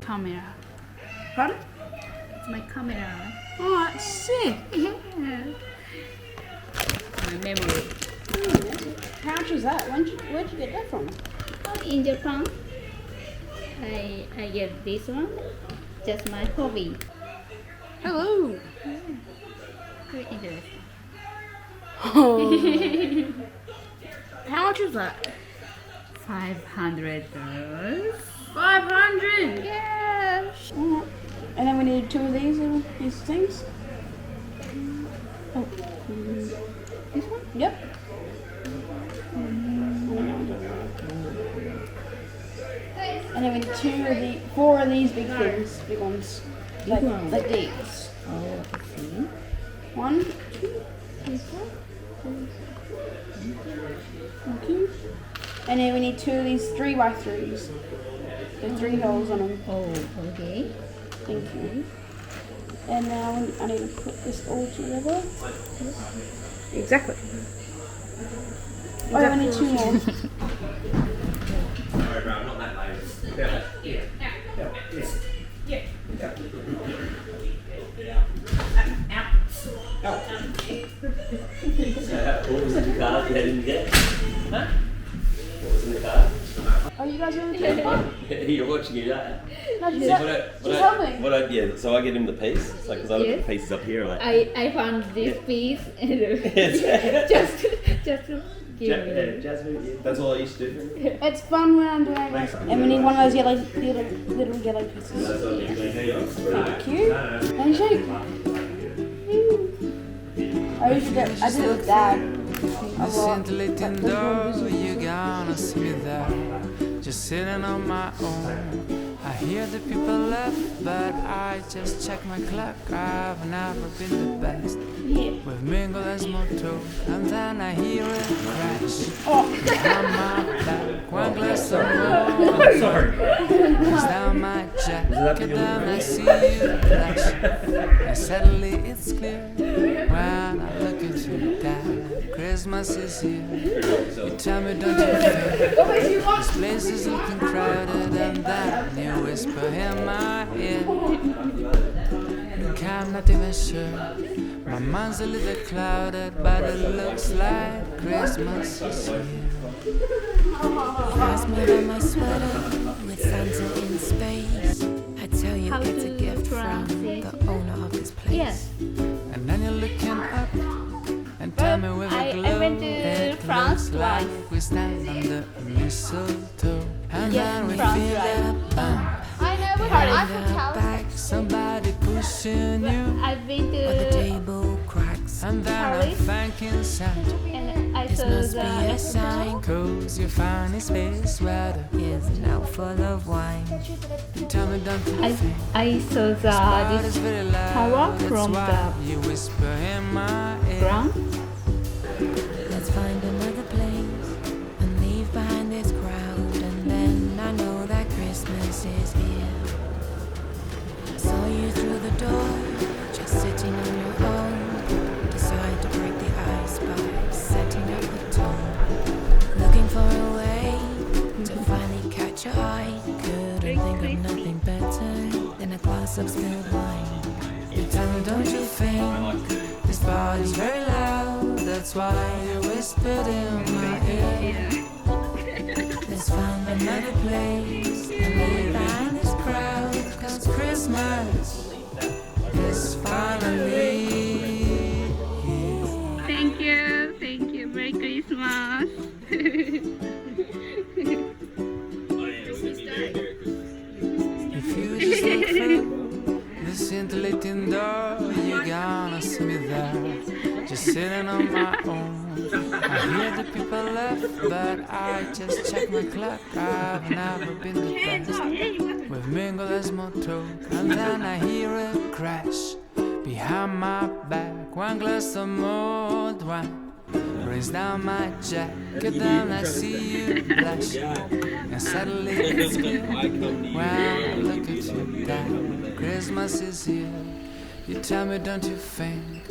Camera. Pardon? It's my camera. Oh, that's sick. Yeah. My memory. How much was that? Where'd you get that from? In Japan, I get this one. Just my hobby. Hello. Very interesting. Oh. How much was that? $500. 500. Yes. Alright. And then we need two of these things. Oh. This one? Yep. And then we need four of these big things, big ones, like these. Oh, I see. 1, 2, This one? thank you. And then we need two of these 3x3s. With 3 holes on them. Oh, okay. Thank you. And now I need to put this all together. Exactly. Oh, I need 2 more. What was in the car you didn't get? Huh? What was in the car? Are you guys going to take part? You're watching it, aren't you? No, just Just help me. Yeah, so I get him the piece, because I look at the pieces up here, like, I found this piece and just to give you. Jasmine, yeah, that's all I used to do. It's fun when I'm doing it. And we need one of those little yellow pieces. Thank you. And shake. I did it with Dad. This scintillating door, you're gonna see me there, just sitting on my own. I hear the people laugh, but I just check my clock. I've never been the best. We've mingled as motto, and then I hear it crash. On my back, one glass of more. Sorry. It's down my jacket, then I see you flash. And suddenly it's clear when I look at you, Dad. Christmas is here. You tell me, don't you fear? This place is looking crowded, and then you whisper in my ear. Look, I'm not even sure. My mind's a little clouded, but it looks like Christmas is here. Last more than my sweater with Santa in space. I tell you, How it's a to gift from translate? the owner of this place. Yes. And then you're looking up and tell me with I a glow. went to It France looks like twice. we stand under mistletoe. And Yes, then we France feel twice. that bump. I know, but Behind I'm our from Chelsea. back, somebody pushing you. I've been But the to table cracks. And then I'm Paris. thanking Santa, and I This saw must be a the sign. cause you found his space sweater. Is now full of wine. Tell me, don't you think? I saw But the it's this very loud, tower that's from why the you whisper in my ear. ground. Let's find another place and leave behind this crowd. And then I know that Christmas is here. I saw you through the door, just sitting on your own. Decide to break the ice by setting up the tone. Looking for a way to finally catch your eye. Couldn't think of nothing better than a glass of spilled wine. You tell me, don't you think this party's very loud? That's why you whispered in my ear. Let's find another place and leave behind this crowd. 'Cause Christmas is finally here. Thank you. Merry Christmas. If you just look through the scintillating door, you're gonna see me there, just sitting on my own. I hear the people laugh, but I just check my clock. I've never been the best. with Mingle's motto. And then I hear a crash behind my back. One glass of mulled wine rains down my jacket. Then I see you blush, and suddenly it's clear when I look at you, Dad, Christmas is here. You tell me, don't you think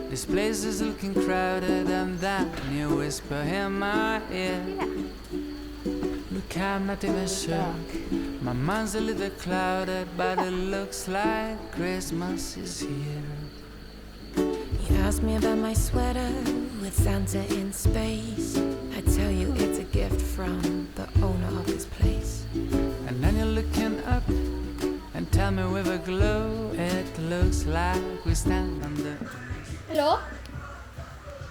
this place is looking crowded? And then you whisper in my ear, look, I'm not even sure. My mind's a little clouded, but it looks like Christmas is here. You ask me about my sweater with Santa in space. I tell you it's a gift from the owner of this place. And then you're looking up and tell me with a glow, it looks like we stand under. Hello?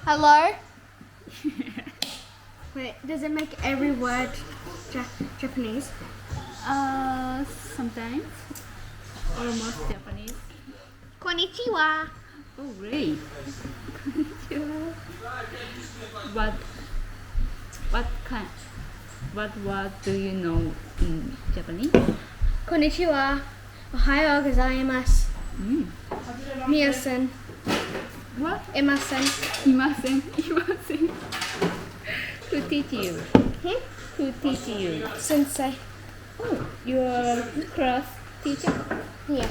Hello? Wait, does it make every word Japanese? Sometimes. Almost Japanese. Konnichiwa. Oh, really? What kind? What word do you know in Japanese? Konnichiwa. Ohayo gozaimasu. Miyo-san. What? Imasen. Imasen. Imasen. Who teach you? Who teach you? Sensei. Oh, your class teacher? Yeah.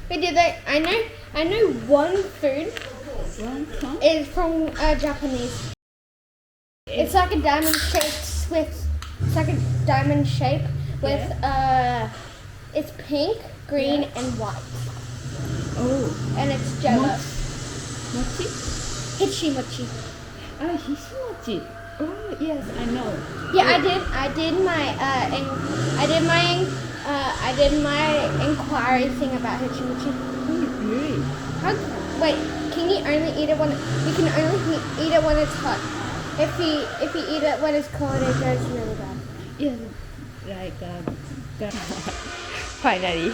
Wait, I know one food One song? is from Japanese. It's like a diamond shape with it's pink, green, and white, Oh, and it's jello. mochi? Hichimochi. Ah, hishimochi. Oh, yes, I know. Yeah, I did my inquiry thing about hichimochi. Oh, really? Wait, can you only eat it when you can only eat it when it's hot? If you eat it when it's cold, it goes really bad. Yes, like finally.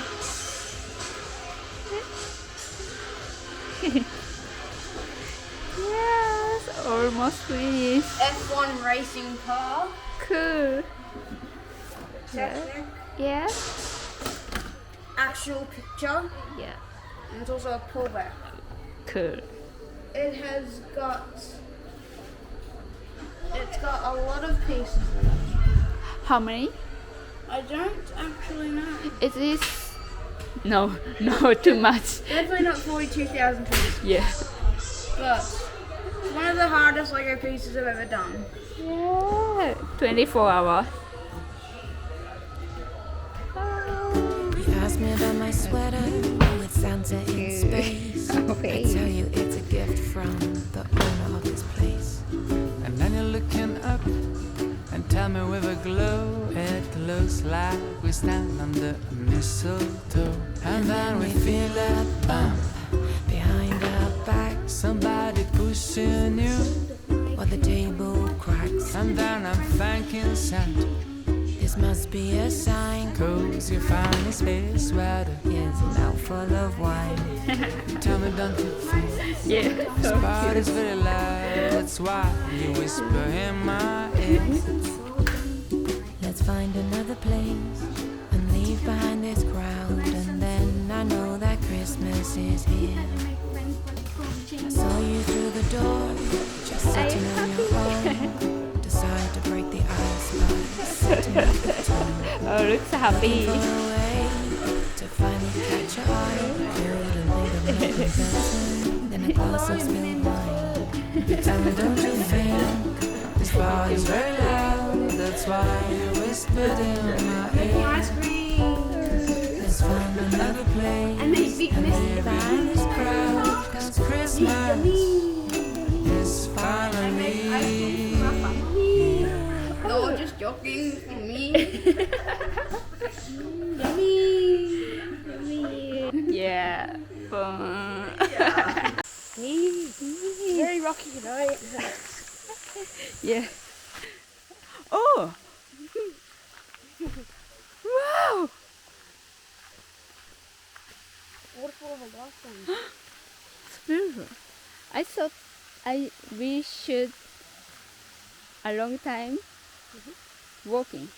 Yes, almost finished. F1 racing car. Cool. Technic. Yeah. Actual picture. Yeah. And it's also a pullback. Cool. It's got a lot of pieces in it. How many? I don't actually know. Is this? No, too much. Definitely not 42,000 pieces. Yeah. But it's one of the hardest Lego pieces I've ever done. Yeah. 24 hours. You ask me about my sweater with Santa in space. I tell you it's a gift from the owner of this place. And then you're looking up and tell me with a glow, it looks like we stand under a mistletoe. And then we feel that bump Behind our back, somebody pushing you. or the table cracks. And then I'm thanking Santa, This must be a sign. 'cause you found a space sweater. Here's a mouth full of wine. Tell me, don't you think Yeah. this part is very loud? That's why you whisper in my ear. Let's find another place and leave behind this crowd. And then I know that Christmas is here. I saw you through the door, just sitting on your own. Decide to break the ice by setting up the tone. Oh, looks happy. Far away to finally catch your eye. Couldn't think of nothing better than a glass of spilled wine. Tell me, don't you think this part is very loud? That's why you whispered in my ear. Ice cream. Let's find another place And they beat and Miss leave behind this crowd. 'Cause Christmas Is finally. No, just joking for me. Yeah. Fun. Very rocky tonight. Yeah. Oh. Wow. Waterfall of a lifetime. It's beautiful. I thought we should a long time walking.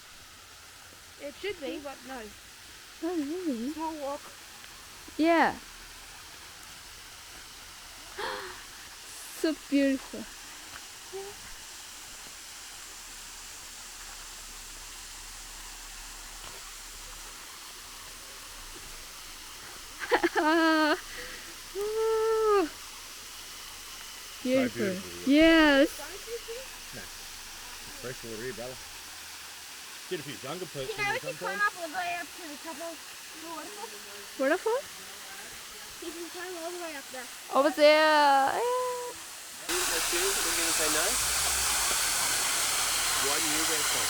It should be, but no. Oh, really? Small walk. Yeah. So beautiful. Ah, oh, beautiful. beautiful. Yes. Fresh water here, brother. Get a few jungle perch You in know, there we can climb sometimes. up all the way up to the top of the waterfall. Waterfall? You can climb all the way up there. Over there. Yeah. We're going to say no. Why do you go from?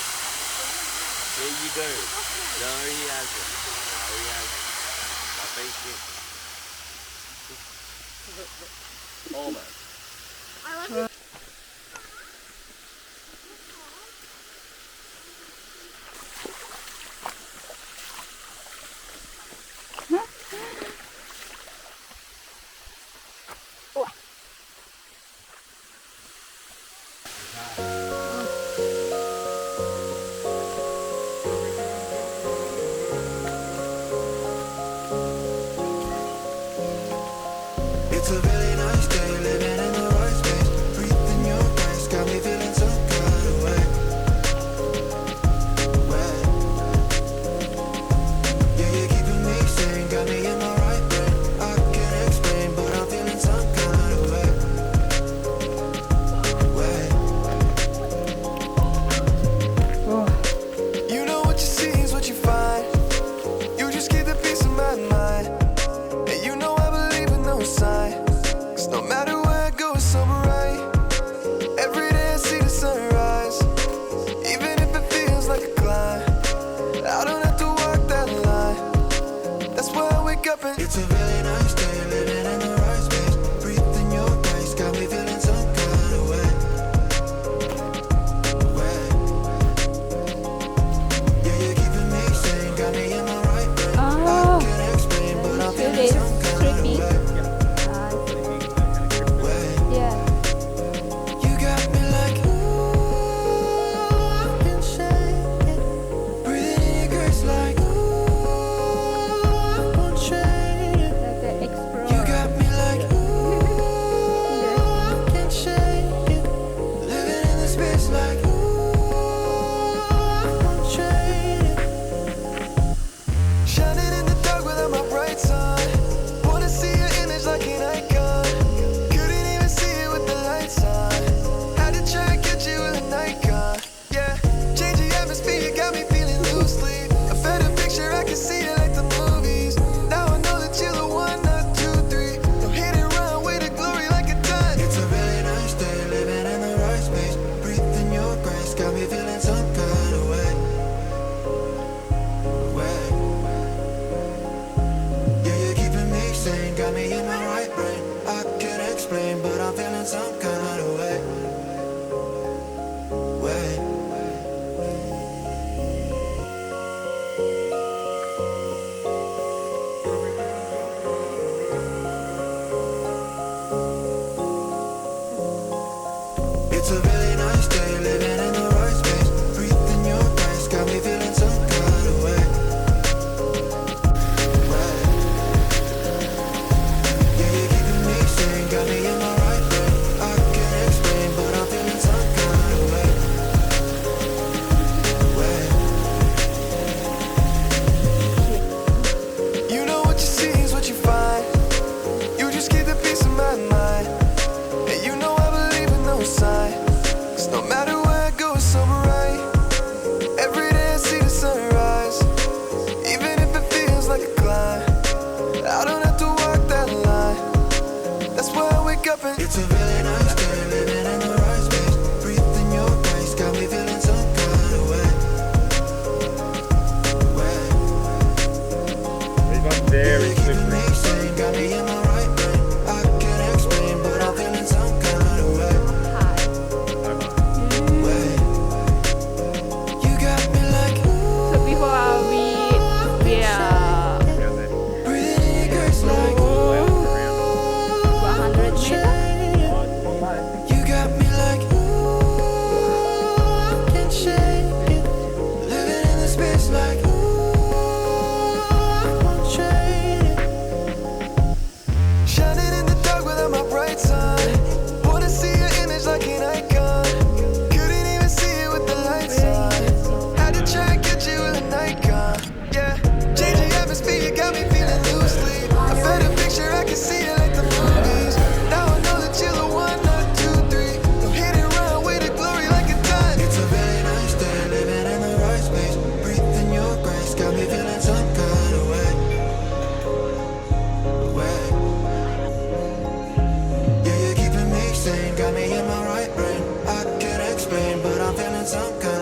There you go. No, he hasn't. No, he hasn't. I think it. Almost. I like it. It's a really nice day, living in the right space. Breathing your grace, got me feeling some kind of way. Yeah, you're keeping me sane, got me in my right brain. I can't explain, but I'm feeling some kind of way. You know what you see is what you find. You just keep the peace of my mind. And you know I believe in no sign. Cause no matter where I go, it's summer right. Every day I see the sunrise. Even if it feels like a climb, I don't have to walk that line. That's why I wake up and it's a really nice day, living in the right space. Breathing your grace, got me feeling some kind of way. Yeah, you're keeping me sane, got me in my right brain. I can't explain, but I'm feeling some kind of way. Yeah. You got me like, ooh, I can shake it. Breathing in your grace like, ooh, I won't trade it. Like the explorer. You got me like, ooh, I can shake it. Living in the space like, ooh, I won't trade it. Shining in the dark without my bright sun. Wanna see your image like an icon. Couldn't even see it with the lights on. Had to try and catch you with a Nikon. Yeah, change the atmosphere, you got me feeling loosely. A better picture, I can see it like the movies. Now I know that you're the one, not two, three. Don't hit and run, way to glory like a ton. It's a really nice day, living in the right space. Breathing your grace, got me feeling some kind of way. Yeah, you're keeping me sane, got me in my right brain. I can't explain, but I'm feeling some kind of way. It's a really nice day, living in the right space. Breathing your grace, got me feeling some kind of way. Yeah, you're keeping me sane, got me in my right brain. I can't explain, but I'm feeling some kind of way. You know what you see is what you find. You just keep the peace of my mind. And you know I believe in no sign. Cause no matter where I go, it's summer right. Every day I see the sunrise. Even if it feels like a climb, I don't have to walk that line. That's why I wake up and it's a really nice day, living in the right space. Breathing your grace, got me feeling some kind of way. These ones very You're keeping slippery. me sane, got me in my right brain. I can't explain, but I'm feeling some kind of way. You got me like, So before we are Down there. breathing in your grace like, 100 meters. you got me like, ooh, I can shake it. Living in the space like, ooh, I'm feeling some kind